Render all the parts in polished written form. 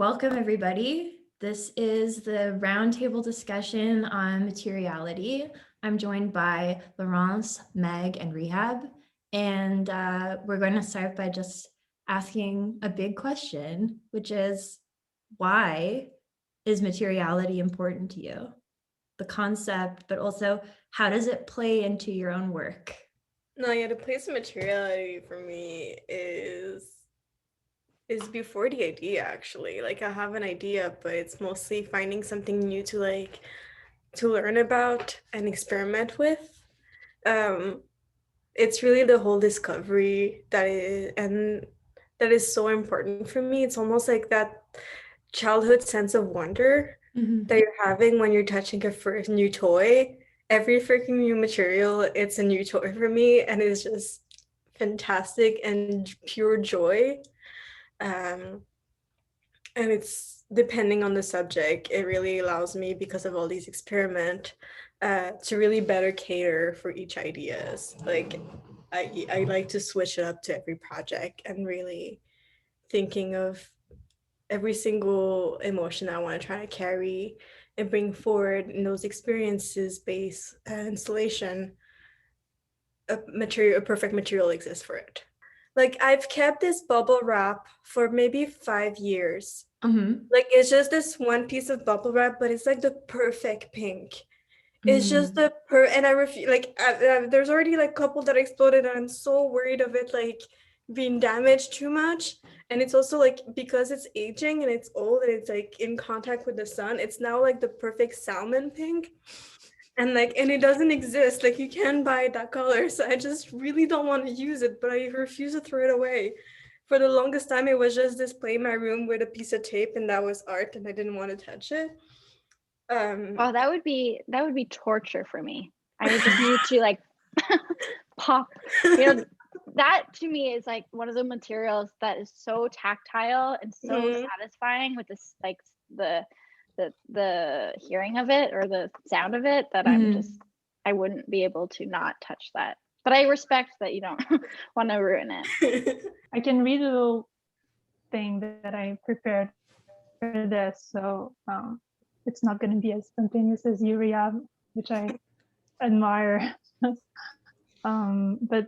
Welcome, everybody. This is the roundtable discussion on materiality. I'm joined by Laurence, Meg, and Rehab. And we're going to start by just asking a big question, which is, why is materiality important to you? The concept, but also how does it play into your own work? No, yeah, the place of materiality for me is before the idea actually. Like I have an idea, but it's mostly finding something new to learn about and experiment with. Um, it's really the whole discovery that is so important for me. It's almost like that childhood sense of wonder that you're having when you're touching a first new toy. Every freaking new material, it's a new toy for me, and it's just fantastic and pure joy. Um, and it's depending on the subject, it really allows me, because of all these experiment, to really better cater for each ideas. Like I like to switch it up to every project and really thinking of every single emotion I want to try to carry and bring forward in those experiences based installation. A perfect material exists for it. Like I've kept this bubble wrap for maybe 5 years. Like it's just this one piece of bubble wrap, but it's like the perfect pink. It's just and I refuse. Like there's already like a couple that exploded, and I'm so worried of it like being damaged too much. And it's also like because it's aging and it's old and it's like in contact with the sun, it's now like the perfect salmon pink. And it doesn't exist. Like you can buy that color, so I just really don't want to use it, but I refuse to throw it away. For the longest time, it was just display in my room with a piece of tape, and that was art, and I didn't want to touch it. Oh, that would be torture for me. I would just need to like pop. That to me is like one of the materials that is so tactile and so satisfying with this like the hearing of it or the sound of it that I wouldn't be able to not touch that. But I respect that you don't want to ruin it. I can read a little thing that I prepared for this, so it's not going to be as spontaneous as you, Rehab, which I admire. But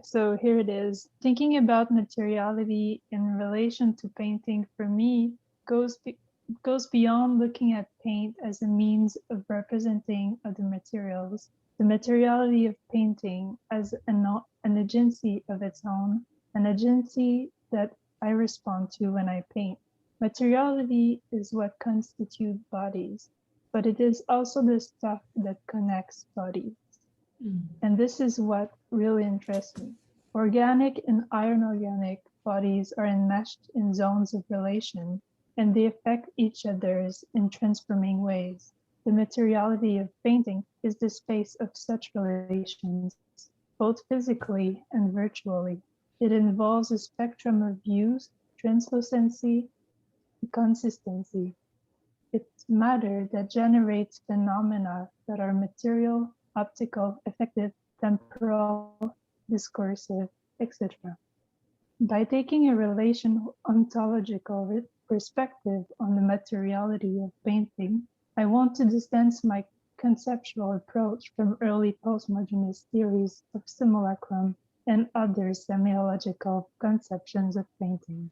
so here it is. Thinking about materiality in relation to painting for me goes beyond looking at paint as a means of representing other materials. The materiality of painting as an agency of its own, an agency that I respond to when I paint. Materiality is what constitutes bodies, but it is also the stuff that connects bodies. And this is what really interests me. Organic and inorganic bodies are enmeshed in zones of relation, and they affect each other's in transforming ways. The materiality of painting is the space of such relations, both physically and virtually. It involves a spectrum of views, translucency, consistency. It's matter that generates phenomena that are material, optical, affective, temporal, discursive, etc. By taking a ontological perspective on the materiality of painting, I want to distance my conceptual approach from early postmodernist theories of simulacrum and other semiological conceptions of painting.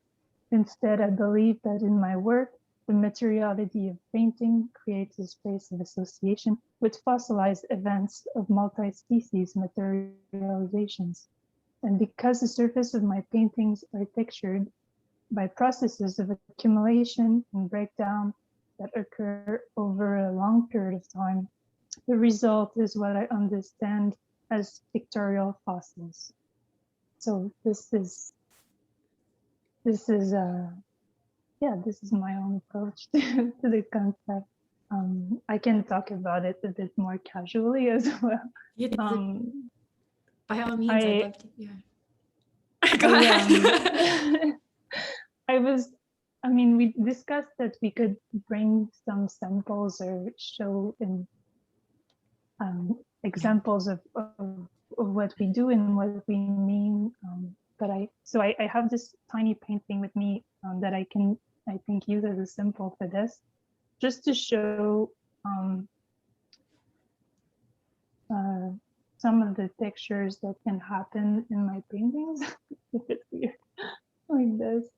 Instead, I believe that in my work, the materiality of painting creates a space of association with fossilized events of multi-species materializations. And because the surface of my paintings are textured by processes of accumulation and breakdown that occur over a long period of time, the result is what I understand as pictorial fossils. So this is my own approach to the concept. I can talk about it a bit more casually as well. By all means, I'd love to. Yeah. Go ahead. We discussed that we could bring some samples or show in examples of what we do and what we mean. But I have this tiny painting with me that I can I think, use as a symbol for this, just to show some of the textures that can happen in my paintings. If it's weird, like this.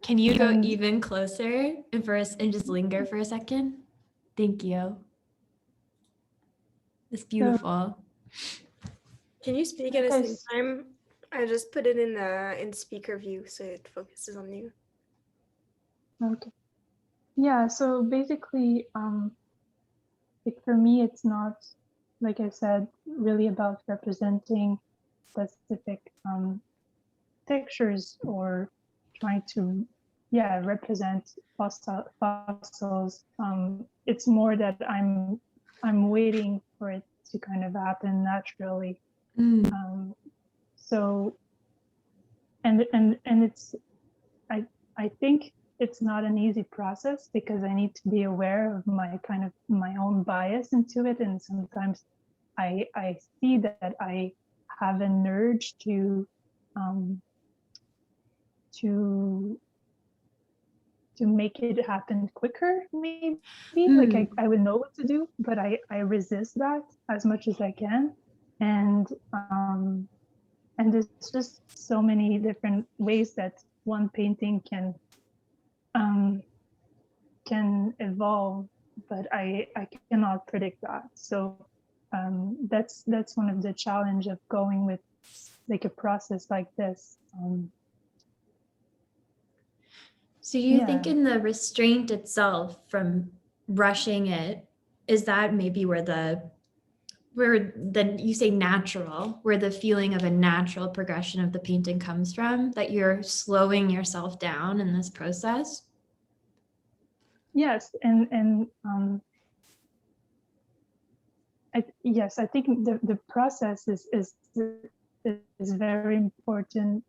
Can you go and- even closer and just linger for a second? Thank you. It's beautiful. Can you speak at the Okay. same time? I just put it in speaker view so it focuses on you. Okay. Yeah, so basically, for me, it's not, like I said, really about representing specific textures or trying to, represent fossils. It's more that I'm waiting for it to kind of happen naturally. So, and it's, I think it's not an easy process because I need to be aware of my own bias into it, and sometimes I see that I have an urge to make it happen quicker, maybe. Like I would know what to do, but I resist that as much as I can, and there's just so many different ways that one painting can evolve, but I cannot predict that. So that's one of the challenge of going with like a process like this. So you think in the restraint itself from rushing it, is that maybe where you say natural, where the feeling of a natural progression of the painting comes from, that you're slowing yourself down in this process? Yes, and I think the process is very important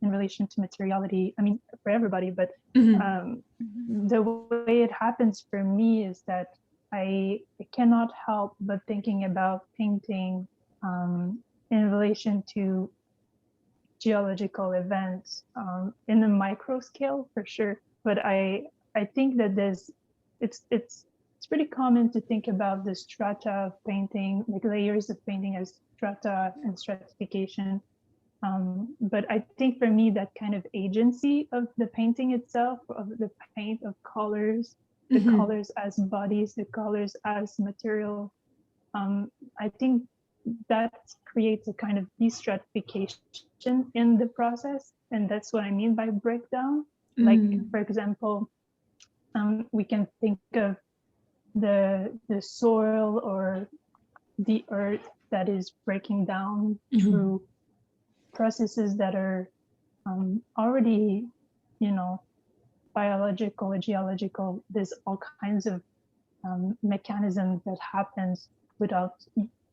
in relation to materiality. I mean, for everybody, but the way it happens for me is that I cannot help but thinking about painting in relation to geological events in a micro scale for sure. But I think that it's pretty common to think about the strata of painting, like layers of painting, as strata and stratification. But I think for me, that kind of agency of the painting itself, of the paint, of colors, the colors as bodies, the colors as material, I think that creates a kind of de-stratification in the process. And that's what I mean by breakdown. Like, for example, we can think of the soil or the earth that is breaking down through processes that are already, biological or geological. There's all kinds of mechanisms that happens without,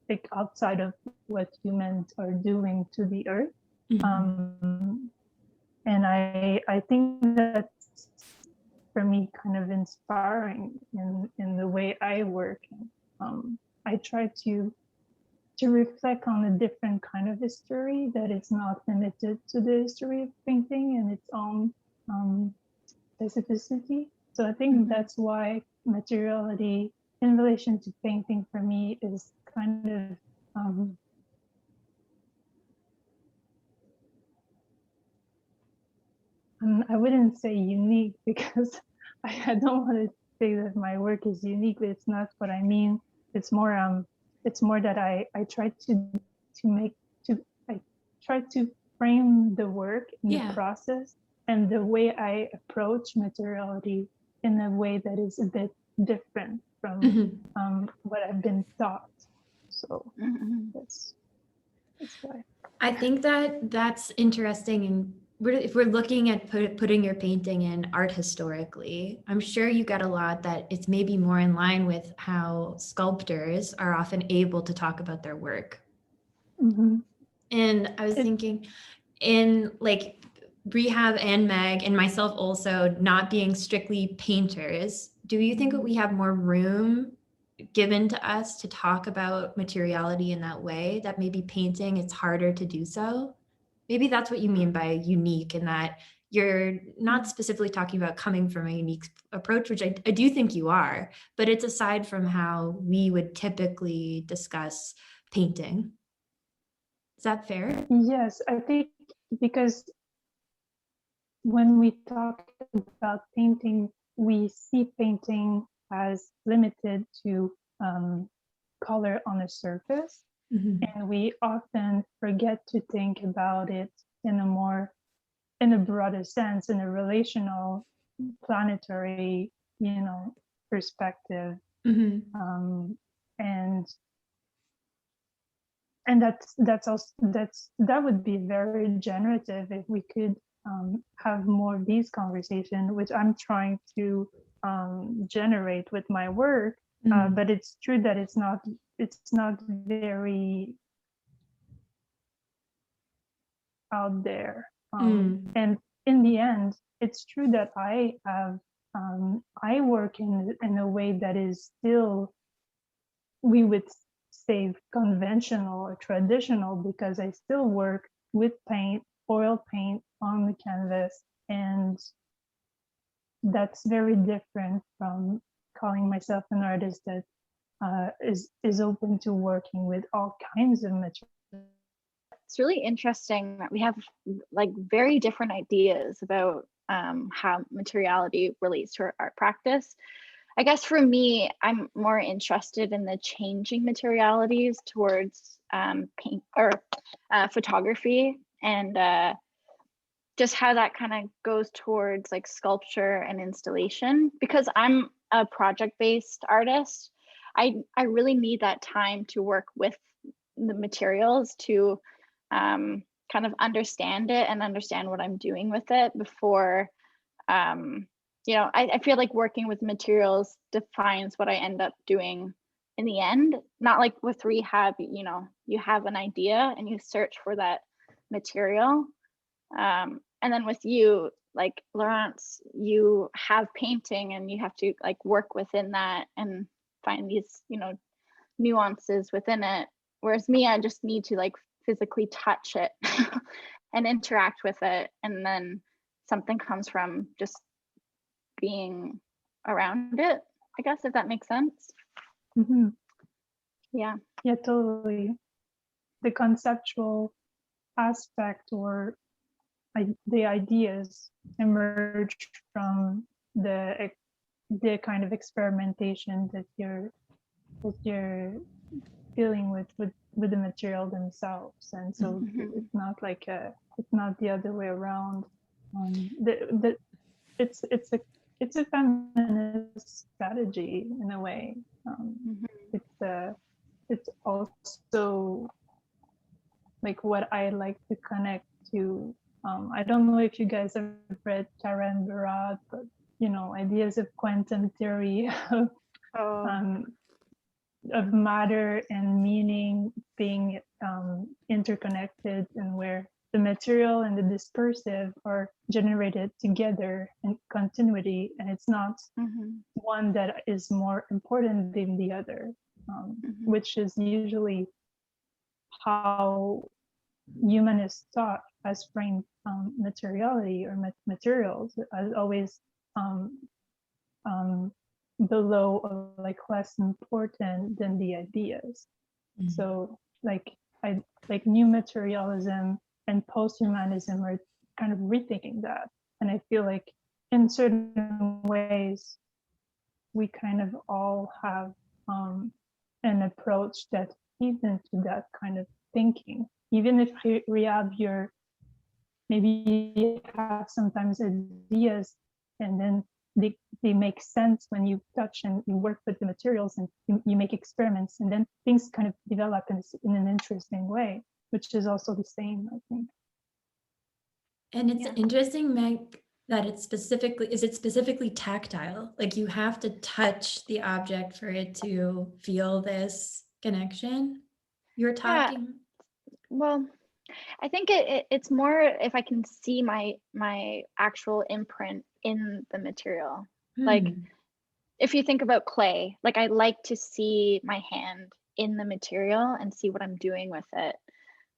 like, outside of what humans are doing to the earth. And I think that's, for me, kind of inspiring in the way I work. I try to reflect on a different kind of history that is not limited to the history of painting and its own specificity. So I think that's why materiality in relation to painting for me is kind of I wouldn't say unique because I don't want to say that my work is unique, but it's not what I mean. It's more that I try to frame the work in the process and the way I approach materiality in a way that is a bit different from what I've been taught. So that's why. I think that's interesting. And if we're looking at putting your painting in art historically, I'm sure you get a lot that it's maybe more in line with how sculptors are often able to talk about their work. And I was thinking, in like Rehab and Meg and myself also not being strictly painters, do you think that we have more room given to us to talk about materiality in that way, that maybe painting it's harder to do so? Maybe that's what you mean by unique, in that you're not specifically talking about coming from a unique approach, which I do think you are, but it's aside from how we would typically discuss painting. Is that fair? Yes, I think because when we talk about painting, we see painting as limited to color on a surface. And we often forget to think about it in a broader sense, in a relational, planetary, perspective. And that would be very generative if we could have more of these conversations, which I'm trying to generate with my work. But it's true that it's not very out there. And in the end, it's true that I work in a way that is still, we would say, conventional or traditional, because I still work with paint, oil paint on the canvas, and that's very different from calling myself an artist that is open to working with all kinds of materials. It's really interesting that we have like very different ideas about how materiality relates to our art practice. I guess for me, I'm more interested in the changing materialities towards paint or photography, and just how that kind of goes towards like sculpture and installation. Because I'm a project-based artist, I really need that time to work with the materials to kind of understand it and understand what I'm doing with it before I feel like working with materials defines what I end up doing in the end. Not like with rehab, you have an idea and you search for that material. And then with you, like Laurence, you have painting and you have to like work within that and find these, nuances within it. Whereas me, I just need to like physically touch it and interact with it. And then something comes from just being around it, I guess, if that makes sense. Yeah, totally. The conceptual aspect or the ideas emerge from the kind of experimentation that you're dealing with the material themselves, and so it's not like it's not the other way around. It's a feminist strategy in a way. It's also like what I like to connect to. I don't know if you guys have read Karen Barat, but ideas of quantum theory of matter and meaning being interconnected, and where the material and the dispersive are generated together in continuity, and it's not one that is more important than the other, which is usually how humanists thought as framed materiality or materials as always below or like less important than the ideas. So like new materialism and post-humanism are kind of rethinking that, and I feel like in certain ways we kind of all have an approach that feeds into that kind of thinking, even if Rehab, maybe you have sometimes ideas and then they make sense when you touch and you work with the materials and you make experiments, and then things kind of develop in an interesting way, which is also the same, I think. And it's interesting, Meg, that it's specifically tactile? Like you have to touch the object for it to feel this connection you're talking? Well, I think it's more if I can see my actual imprint in the material. Like if you think about clay, like I like to see my hand in the material and see what I'm doing with it.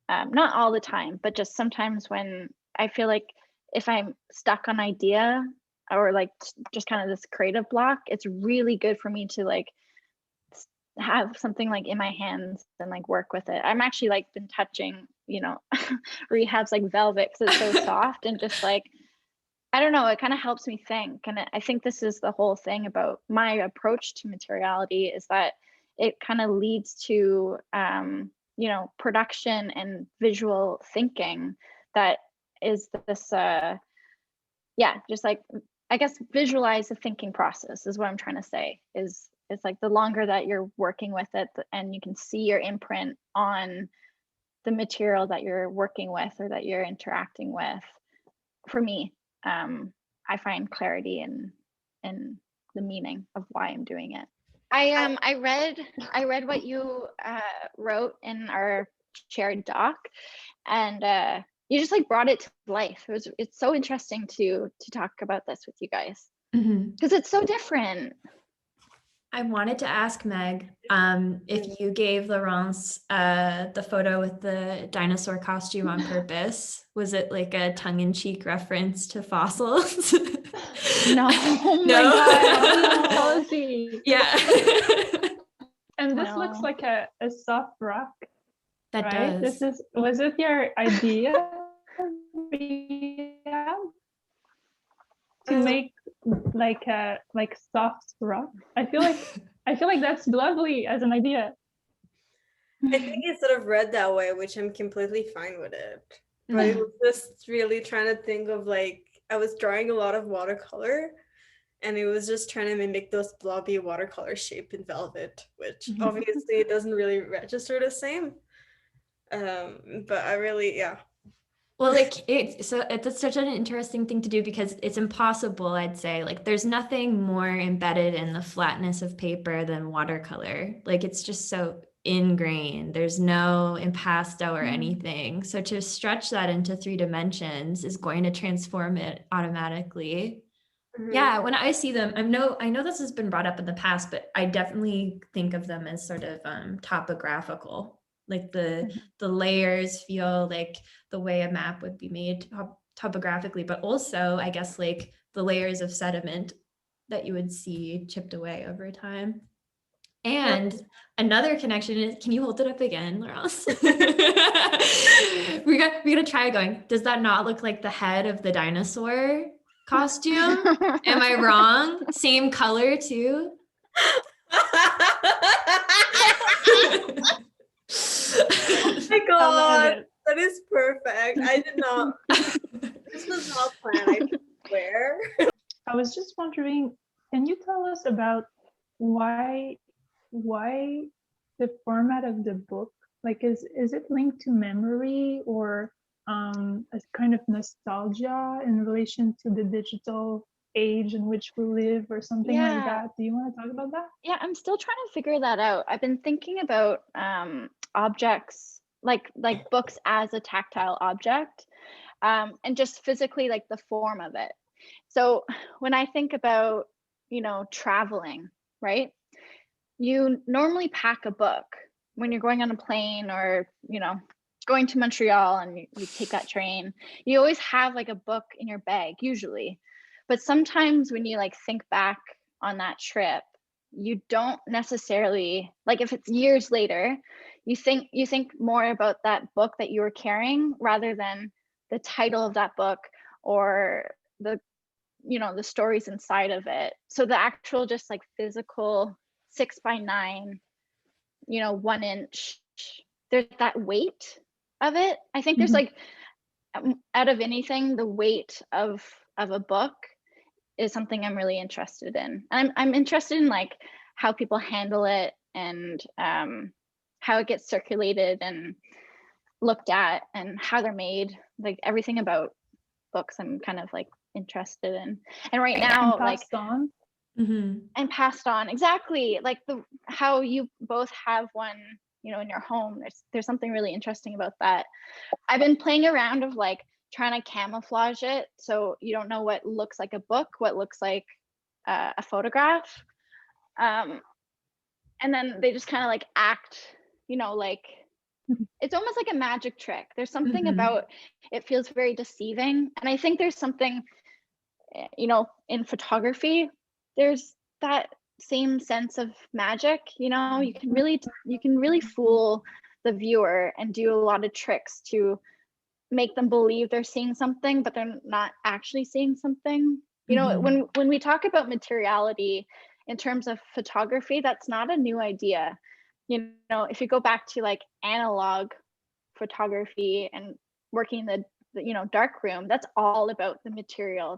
Not all the time, but just sometimes when I feel like if I'm stuck on idea or like just kind of this creative block, it's really good for me to like have something like in my hands and like work with it. I'm actually like been touching, you know, Rehab's like velvet because it's so soft and just like, I don't know, it kind of helps me think. And I think this is the whole thing about my approach to materiality, is that it kind of leads to, you know, production and visual thinking that is this, yeah, just like, I guess, visualize the thinking process is what I'm trying to say. Is it's like the longer that you're working with it and you can see your imprint on the material that you're working with or that you're interacting with, for me, I find clarity in the meaning of why I'm doing it. I read what you wrote in our shared doc, and you just like brought it to life. It's so interesting to talk about this with you guys because it's so different. I wanted to ask Meg, if you gave Laurence the photo with the dinosaur costume on purpose. Was it like a tongue-in-cheek reference to fossils? No, oh No? my God, Chelsea. Yeah. And this No. looks like a soft rock, That right? does. Was it your idea? Yeah, to make like a soft rock? I feel like that's lovely as an idea. I think it sort of read that way, which I'm completely fine with it. But it was just really trying to think of like, I was drawing a lot of watercolor, and it was just trying to mimic those blobby watercolor shape in velvet, which obviously it doesn't really register the same. But I really, yeah. Well, like it's such an interesting thing to do because it's impossible, I'd say. Like there's nothing more embedded in the flatness of paper than watercolor. Like it's just so ingrained. There's no impasto or anything. So to stretch that into 3 dimensions is going to transform it automatically. Yeah, when I see them, I know this has been brought up in the past, but I definitely think of them as sort of topographical. Like the layers feel like the way a map would be made topographically, but also I guess like the layers of sediment that you would see chipped away over time. And another connection is, can you hold it up again, Laurence? we're gonna try going. Does that not look like the head of the dinosaur costume? Am I wrong? Same color too? Oh my God, that is perfect. I did not, this was not planned, I swear. I was just wondering, can you tell us about why the format of the book? Like, is it linked to memory or a kind of nostalgia in relation to the digital age in which we live or something like that? Do you want to talk about that? Yeah, I'm still trying to figure that out. I've been thinking about objects like books as a tactile object, and just physically like the form of it. So when I think about, you know, traveling, right? You normally pack a book when you're going on a plane or, you know, going to Montreal and you take that train. You always have like a book in your bag usually. But sometimes when you like think back on that trip, you don't necessarily, like if it's years later, you think more about that book that you were carrying rather than the title of that book or the, you know, the stories inside of it. So the actual just like physical 6x9, you know, 1 inch, there's that weight of it. I think there's like, out of anything, the weight of a book is something I'm really interested in. And I'm interested in like how people handle it and how it gets circulated and looked at and how they're made. Like everything about books I'm kind of like interested in. And right now, like on. and passed on, exactly, like how you both have one, you know, in your home. There's something really interesting about that. I've been playing around of like trying to camouflage it so you don't know what looks like a book, what looks like a photograph, and then they just kind of like act, you know, like it's almost like a magic trick. There's something Mhm. about it feels very deceiving. And I think there's something, you know, in photography, there's that same sense of magic, you know, you can really fool the viewer and do a lot of tricks to make them believe they're seeing something, but they're not actually seeing something. You know, Mhm. when we talk about materiality in terms of photography, that's not a new idea. You know, if you go back to like analog photography and working in the you know, dark room, that's all about the material.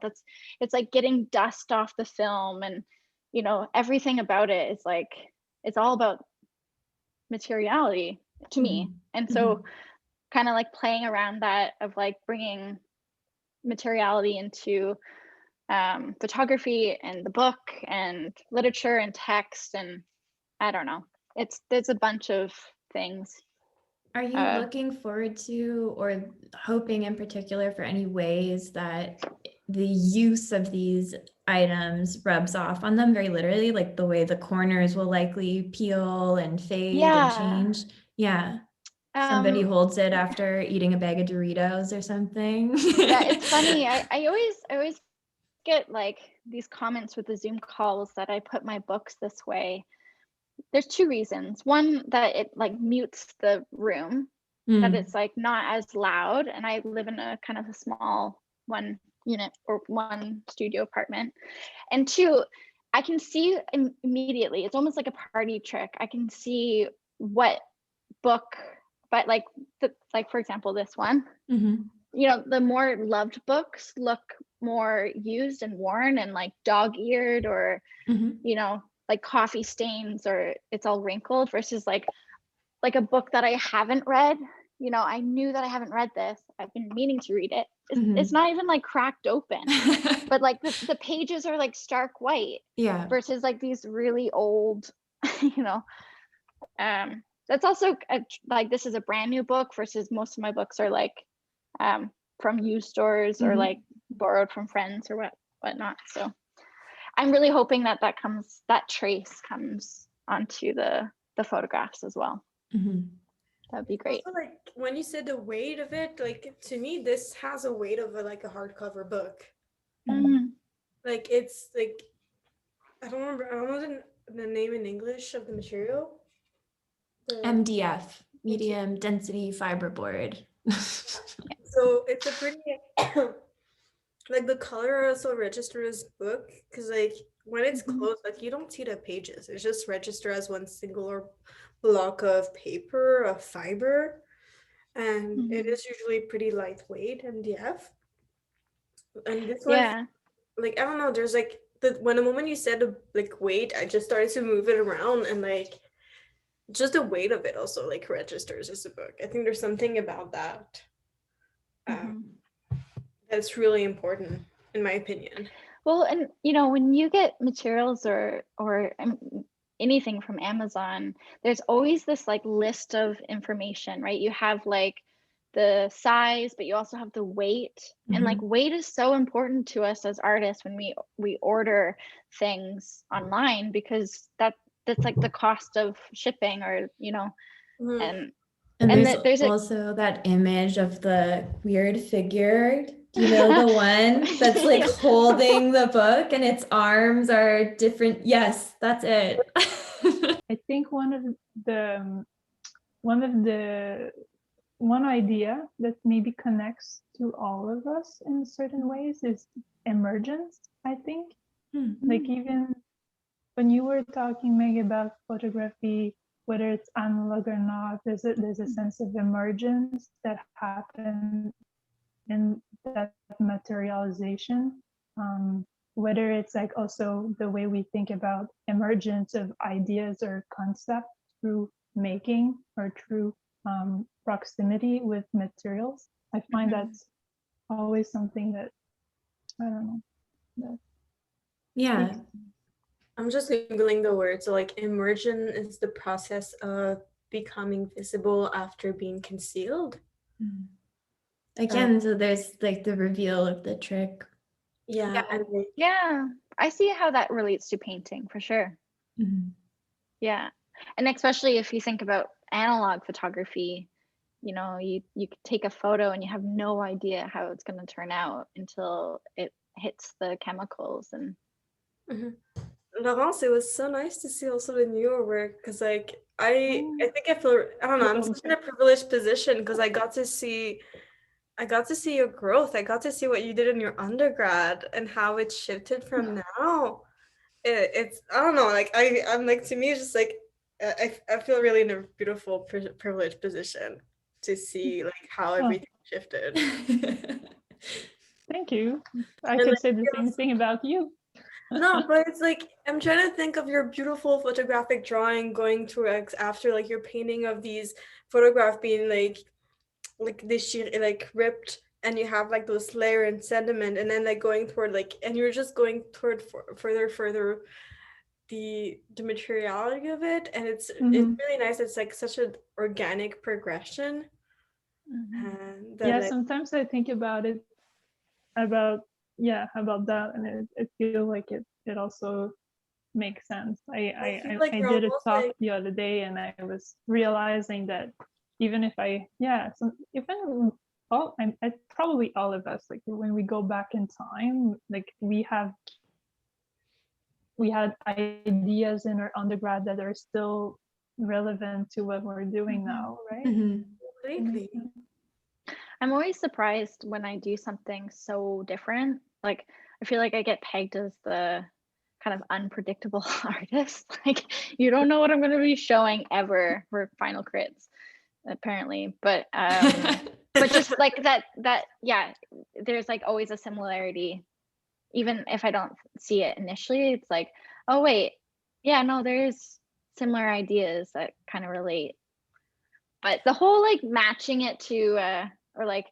It's like getting dust off the film, and you know, everything about it is like, it's all about materiality to me. Mhm. And so Mhm. kind of like playing around that of like bringing materiality into photography and the book and literature and text, and I don't know, there's a bunch of things. Are you looking forward to or hoping in particular for any ways that the use of these items rubs off on them very literally, like the way the corners will likely peel and fade and Yeah. change? Yeah. Somebody um holds it after eating a bag of Doritos or something. yeah, it's funny. I always get like these comments with the Zoom calls that I put my books this way. There's two reasons. One, that it like mutes the room, that Mm. it's like not as loud, and I live in a kind of a small one unit or one studio apartment. And two, I can see immediately, it's almost like a party trick. I can see what book, but like like for example this one, Mhm. you know, the more loved books look more used and worn and like dog-eared, or Mhm. you know, like coffee stains, or it's all wrinkled, versus like a book that I haven't read. You know, I knew that I haven't read this, I've been meaning to read it. It's Mhm. not even like cracked open, but like the pages are like stark white, Yeah. versus like these really old you know. That's also like, this is a brand new book, versus most of my books are like from used stores, or Mhm. like borrowed from friends or whatnot. So I'm really hoping that that trace comes onto the photographs as well. Mhm. That would be It's great. also like when you said the weight of it, like to me, this has a weight of like a hardcover book. Mhm. Like it's like I don't remember. I don't know the name in English of the material. The MDF, medium density fiberboard. so it's a pretty like the color also registers book because like when it's Mhm. closed, like you don't see the pages. It's just registered as one singular block of paper of fiber, and it Mhm. is usually pretty lightweight MDF. And this one, Yeah. like I don't know, there's like the moment you said like weight, I just started to move it around, and like just the weight of it also like registers as a book. I think there's something about that Mhm. that's really important in my opinion. Well, and you know, when you get materials or anything from Amazon, there's always this like list of information, right? You have like the size, but you also have the weight. And like Mhm. weight is so important to us as artists when we order things online, because that's like the cost of shipping, or you know. Mhm. and And and there's that there's a also that image of the weird figure. Do you know the one that's like yeah. holding the book and its arms are different? Yes, that's it. I think the one of the one idea that maybe connects to all of us in certain ways is emergence, I think. Hmm. Like even when you were talking, Meg, about photography, whether it's analog or not, there's a sense of emergence that happens in that materialization. Whether it's like also the way we think about emergence of ideas or concept through making or through proximity with materials. I find Mhm. that's always something that, I don't know, that Yeah. speaks. I'm just googling the word. So like immersion is the process of becoming visible after being concealed. Hmm. Uh, Again, so there's like the reveal of the trick. yeah, and like Yeah, I see how that relates to painting for sure. Mhm. Yeah. And especially if you think about analog photography, you could take a photo and you have no idea how it's going to turn out until it hits the chemicals. And Laurence, it was so nice to see also the newer work, because like I think I feel, I don't know, I'm such in a privileged position because I got to see your growth. I got to see what you did in your undergrad and how it shifted from now. It's, I don't know, like I'm like, to me it's just like I feel really in a beautiful privileged position to see like how everything shifted. Thank you. I And could like, say the same thing about you. no, but it's like I'm trying to think of your beautiful photographic drawing going through after like your painting of these photograph being like this sheet like ripped, and you have like those layer and sediment, and then like going toward like, and you're just going toward further the materiality of it, and it's really nice. It's like such an organic progression. And that, Yeah, like, sometimes I think about it, about that, and it feels like it also makes sense. I feel I like you're did a almost talk like, the other day, and I was realizing that even if probably all of us, like when we go back in time, like we had ideas in our undergrad that are still relevant to what we're doing now, right? completely. I'm always surprised when I do something so different. Like, I feel like I get pegged as the kind of unpredictable artist. Like, you don't know what I'm going to be showing ever for final crits, apparently. But just like that, yeah, there's like always a similarity. Even if I don't see it initially, it's like, oh wait, yeah, no, there's similar ideas that kind of relate. But the whole like matching it to or like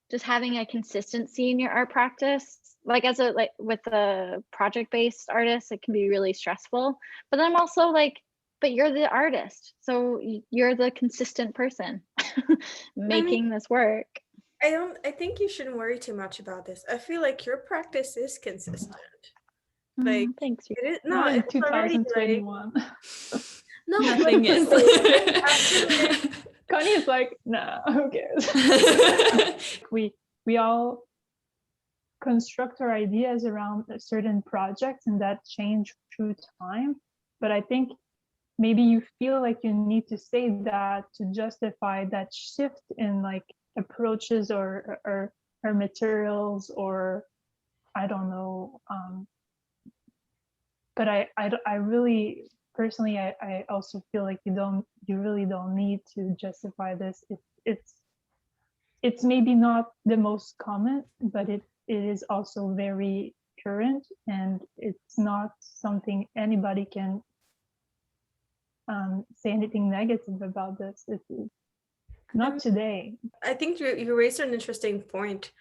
just having a consistency in your art practice, like as a like with a project-based artist, it can be really stressful. But then I'm also like, but you're the artist, so you're the consistent person making this work. I think you shouldn't worry too much about this. I feel like your practice is consistent. Like, thanks. it is, no, Not in it's already like, 2021. no, Nothing is. Connie is like, nah, who cares? we all construct our ideas around a certain project, and that change through time. But I think maybe you feel like you need to say that to justify that shift in like approaches or materials, or I don't know. But I really personally, I also feel like you really don't need to justify this. It's maybe not the most common, but it is also very current, and it's not something anybody can say anything negative about this. It's not today. I think you raised an interesting point.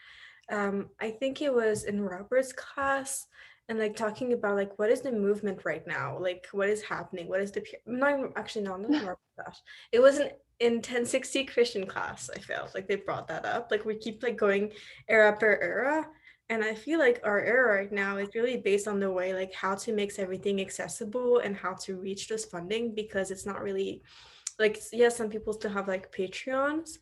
I think it was in Robert's class, and like talking about like what is the movement right now, like what is happening, what is the not actually no, not Robert's class. It wasn't in 1060 Christian class. I felt like they brought that up. Like we keep like going era per era, and I feel like our era right now is really based on the way like how to make everything accessible and how to reach this funding, because it's not really like, yes, some people still have like Patreons,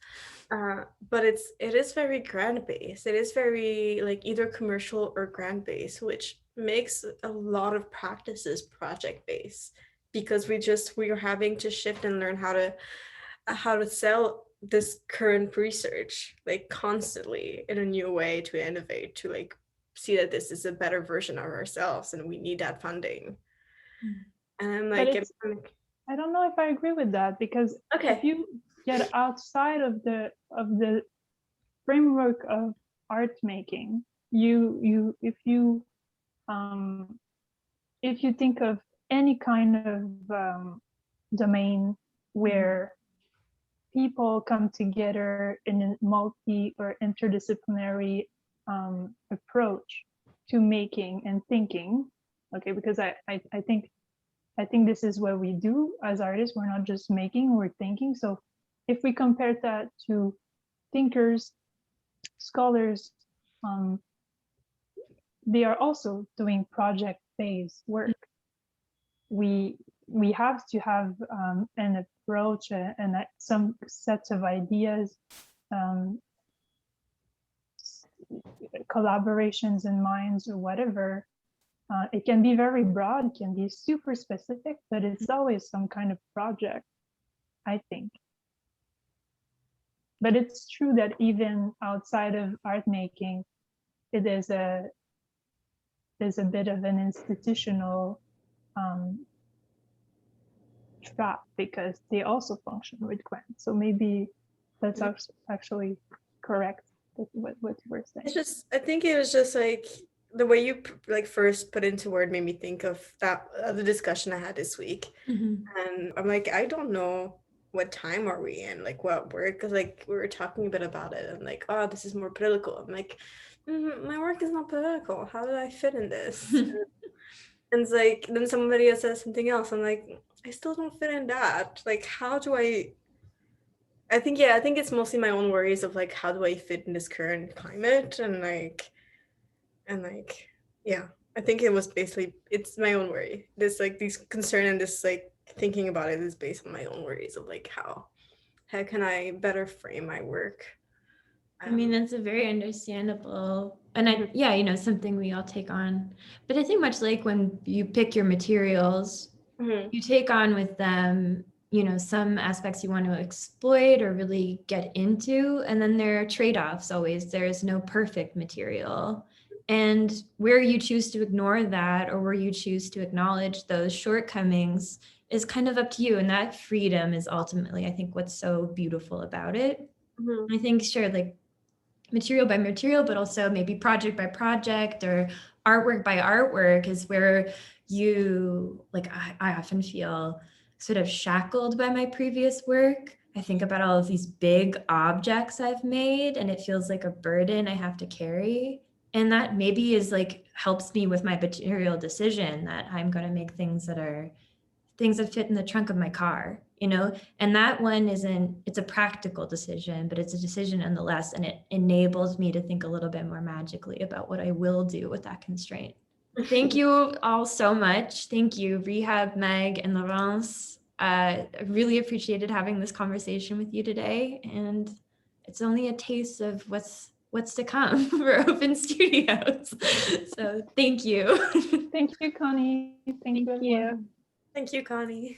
but it is very grant based. It is very like either commercial or grant based, which makes a lot of practices project based, because we are having to shift and learn how to sell this current research like constantly in a new way, to innovate, to like see that this is a better version of ourselves, and we need that funding. And like, I don't know if I agree with that, because if you get outside of the framework of art making, if you think of any kind of domain where people come together in a multi or interdisciplinary approach to making and thinking, okay, because I think this is what we do as artists. We're not just making, we're thinking. So if we compare that to thinkers, scholars, they are also doing project-based work. We we have to have an approach and some sets of ideas, collaborations in minds or whatever. It can be very broad, it can be super specific, but it's always some kind of project, I think. But it's true that even outside of art making, there's a bit of an institutional trap because they also function with grants. So maybe that's actually correct what you were saying. It's just, I think it was just like the way you like first put into word made me think of that the discussion I had this week. And I'm like, I don't know what time are we in, like what work, because like we were talking a bit about it and like, oh, this is more political. I'm like, my work is not political. How do I fit in this? And it's like, then somebody else says something else. I'm like, I still don't fit in that. Like, how do I think it's mostly my own worries of like, how do I fit in this current climate? And yeah, I think it was basically, it's my own worry. This like these concern and this like thinking about it is based on my own worries of like how can I better frame my work. I mean, that's a very understandable, and something we all take on. But I think much like when you pick your materials, you take on with them, some aspects you want to exploit or really get into, and then there are trade-offs always. There's no perfect material. And where you choose to ignore that or where you choose to acknowledge those shortcomings is kind of up to you. And that freedom is ultimately, I think, what's so beautiful about it. I think, sure, like material by material, but also maybe project by project or artwork by artwork is where you, like, I often feel sort of shackled by my previous work. I think about all of these big objects I've made and it feels like a burden I have to carry. And that maybe is like, helps me with my material decision that I'm going to make things that fit in the trunk of my car, and that one it's a practical decision, but it's a decision nonetheless. And it enables me to think a little bit more magically about what I will do with that constraint. Thank you all so much. Thank you, Rehab, Meg, and Laurence. I really appreciated having this conversation with you today. And it's only a taste of what's to come for Open Studios. So thank you. Thank you, Connie. Thank you, everyone. Thank you, Connie.